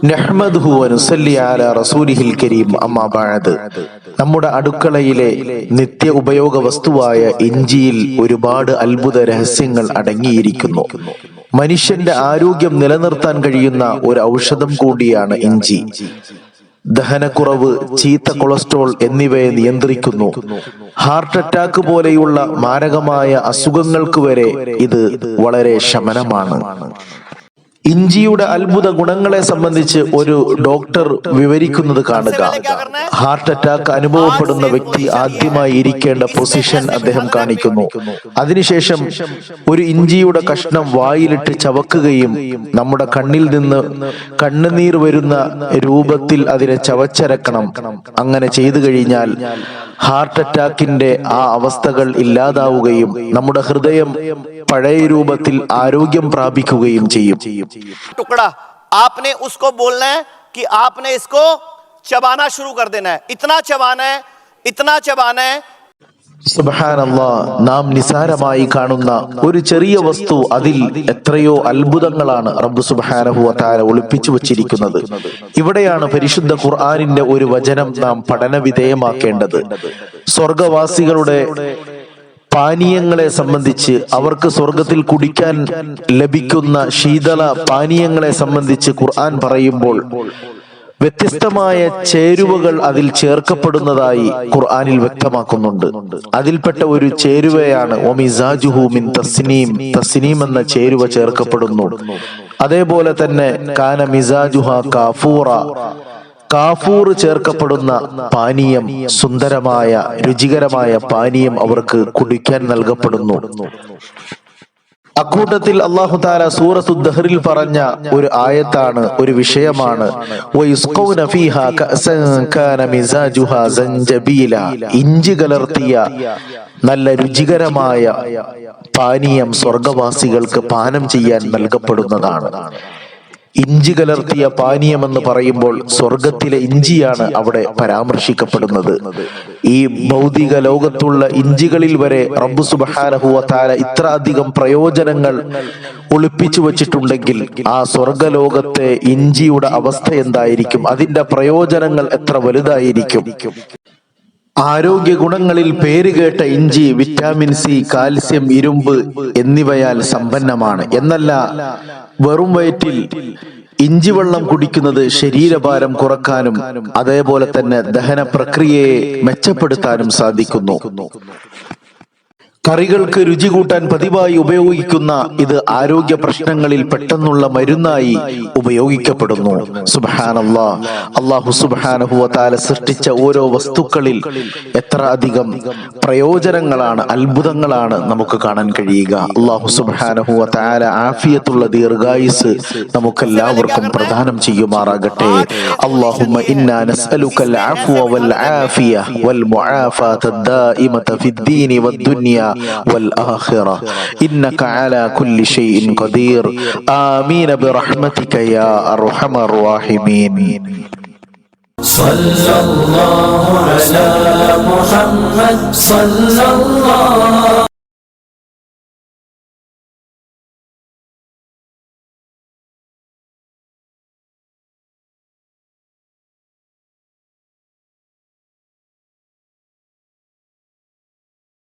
നഹ്മദുഹു വ നുസല്ലി അലാ റസൂലിഹിൽ കരീം. അമ്മാ ബഅദ്. നമ്മുടെ അടുക്കളയിലെ നിത്യ ഉപയോഗ വസ്തുവായ ഇഞ്ചിയിൽ ഒരുപാട് അത്ഭുത രഹസ്യങ്ങൾ അടങ്ങിയിരിക്കുന്നു. മനുഷ്യന്റെ ആരോഗ്യം നിലനിർത്താൻ കഴിയുന്ന ഒരു ഔഷധം കൂടിയാണ് ഇഞ്ചി. ദഹനക്കുറവ്, ചീത്ത കൊളസ്ട്രോൾ എന്നിവയെ നിയന്ത്രിക്കുന്നു. ഹാർട്ട് അറ്റാക്ക് പോലെയുള്ള മാരകമായ അസുഖങ്ങൾക്ക് വരെ ഇത് വളരെ ശമനമാണ്. ഇഞ്ചിയുടെ അത്ഭുത ഗുണങ്ങളെ സംബന്ധിച്ച് ഒരു ഡോക്ടർ വിവരിക്കുന്നത് കാണുക. ഹാർട്ട് അറ്റാക്ക് അനുഭവപ്പെടുന്ന വ്യക്തി ആദ്യമായി ഇരിക്കേണ്ട പൊസിഷൻ അദ്ദേഹം കാണിക്കുന്നു. അതിനുശേഷം ഒരു ഇഞ്ചിയുടെ കഷ്ണം വായിലിട്ട് ചവക്കുകയും നമ്മുടെ കണ്ണിൽ നിന്ന് കണ്ണുനീർ വരുന്ന രൂപത്തിൽ അതിനെ ചവച്ചരക്കണം. അങ്ങനെ ചെയ്തു കഴിഞ്ഞാൽ ഹാർട്ട് അറ്റാക്കിന്റെ ആ അവസ്ഥകൾ ഇല്ലാതാവുകയും നമ്മുടെ ഹൃദയം പഴയ രൂപത്തിൽ ആരോഗ്യം പ്രാപിക്കുകയും ചെയ്യും. टुकड़ा आपने उसको बोलना है कि आपने इसको चबाना शुरू कर देना है. इतना चबाना है. സുബ്ഹാനല്ലാഹ്. നാം നിസാരമായി കാണുന്ന ഒരു ചെറിയ വസ്തു, അതിൽ എത്രയോ അത്ഭുതങ്ങളാണ് റബ്ബ് സുബ്ഹാനഹു വ തആല ഒളിപ്പിച്ചു വച്ചിരിക്കുന്നത്. ഇവിടെയാണ് പരിശുദ്ധ ഖുർആനിന്റെ ഒരു വചനം നാം പഠന വിധേയമാക്കേണ്ടത്. സ്വർഗവാസികളുടെ പാനീയങ്ങളെ സംബന്ധിച്ച്, അവർക്ക് സ്വർഗത്തിൽ കുടിക്കാൻ ലഭിക്കുന്ന ശീതള പാനീയങ്ങളെ സംബന്ധിച്ച് ഖുർആൻ പറയുമ്പോൾ വ്യത്യസ്തമായ ചേരുവകൾ അതിൽ ചേർക്കപ്പെടുന്നതായി ഖുർആനിൽ വ്യക്തമാക്കുന്നുണ്ട്. അതിൽപ്പെട്ട ഒരു ചേരുവയാണ് വമിസാജുഹു മിൻ തസ്നീം. തസ്നീം എന്ന ചേരുവ ചേർക്കപ്പെടുന്നു. അതേപോലെ തന്നെ കാന മിസാജുഹ കാഫൂറ. കാഫൂർ ചേർക്കപ്പെടുന്ന പാനീയം, സുന്ദരമായ രുചികരമായ പാനീയം അവർക്ക് കുടിക്കാൻ നൽകപ്പെടുന്നു. അക്കൂട്ടത്തിൽ അല്ലാഹു തആല സൂറത്തു ദഹ്റിൽ പറഞ്ഞ ഒരു ആയത്താണ്, ഒരു വിഷയമാണ് വയുസ്ഖൗന ഫീഹാ കഅസൻ കാന മിസാജുഹാ സൻജബീല. ഇഞ്ചി കലർത്തിയ നല്ല രുചികരമായ പാനീയം സ്വർഗവാസികൾക്ക് പാനം ചെയ്യാൻ നൽകപ്പെടുന്നതാണ്. ഇഞ്ചി കലർത്തിയ പാനീയം എന്ന് പറയുമ്പോൾ സ്വർഗത്തിലെ ഇഞ്ചിയാണ് അവിടെ പരാമർശിക്കപ്പെടുന്നത്. ഈ ഭൗതിക ലോകത്തുള്ള ഇഞ്ചികളിൽ വരെ റബ്ബ് സുബ്ഹാനഹു വ തആല ഇത്ര അധികം പ്രയോജനങ്ങൾ ഒളിപ്പിച്ചു വച്ചിട്ടുണ്ടെങ്കിൽ ആ സ്വർഗലോകത്തെ ഇഞ്ചിയുടെ അവസ്ഥ എന്തായിരിക്കും? അതിന്റെ പ്രയോജനങ്ങൾ എത്ര വലുതായിരിക്കും? ആരോഗ്യ ഗുണങ്ങളിൽ പേരുകേട്ട ഇഞ്ചി വിറ്റാമിൻ സി, കാൽസ്യം, ഇരുമ്പ് എന്നിവയാൽ സമ്പന്നമാണ്. എന്നല്ല, വെറും വയറ്റിൽ ഇഞ്ചി വെള്ളം കുടിക്കുന്നത് ശരീരഭാരം കുറക്കാനും അതേപോലെ തന്നെ ദഹന പ്രക്രിയയെ മെച്ചപ്പെടുത്താനും സാധിക്കുന്നു. കറികൾക്ക് രുചി കൂട്ടാൻ പതിവായി ഉപയോഗിക്കുന്ന ഇത് ആരോഗ്യ പ്രശ്നങ്ങളിൽ പെട്ടെന്നുള്ള മരുന്നായി ഉപയോഗിക്കപ്പെടുന്നു. സുബ്ഹാനല്ലാഹ്. അല്ലാഹു സുബ്ഹാനഹു വ തആല സൃഷ്ടിച്ച ഓരോ വസ്തുക്കളിൽ എത്ര അധികം പ്രയോജനങ്ങളാണ്, അത്ഭുതങ്ങളാണ് നമുക്ക് കാണാൻ കഴിയുക. അല്ലാഹു സുബ്ഹാനഹു വ തആല ആഫിയത്തുള്ള ദീർഘായുസ് നമുക്കെല്ലാവർക്കും പ്രദാനം ചെയ്യുമാറാകട്ടെ. അല്ലാഹുമ്മ ഇന്നാ നസ്അലുകൽ അഫ്വ വൽ ആഫിയ വൽ മുആഫാത ദായിമത ഫിദ്ദീനി വദ്ദുനിയ والآخرة إنك على كل شيء قدير آمين برحمتك يا أرحم الراحمين. صلى الله على محمد صلى الله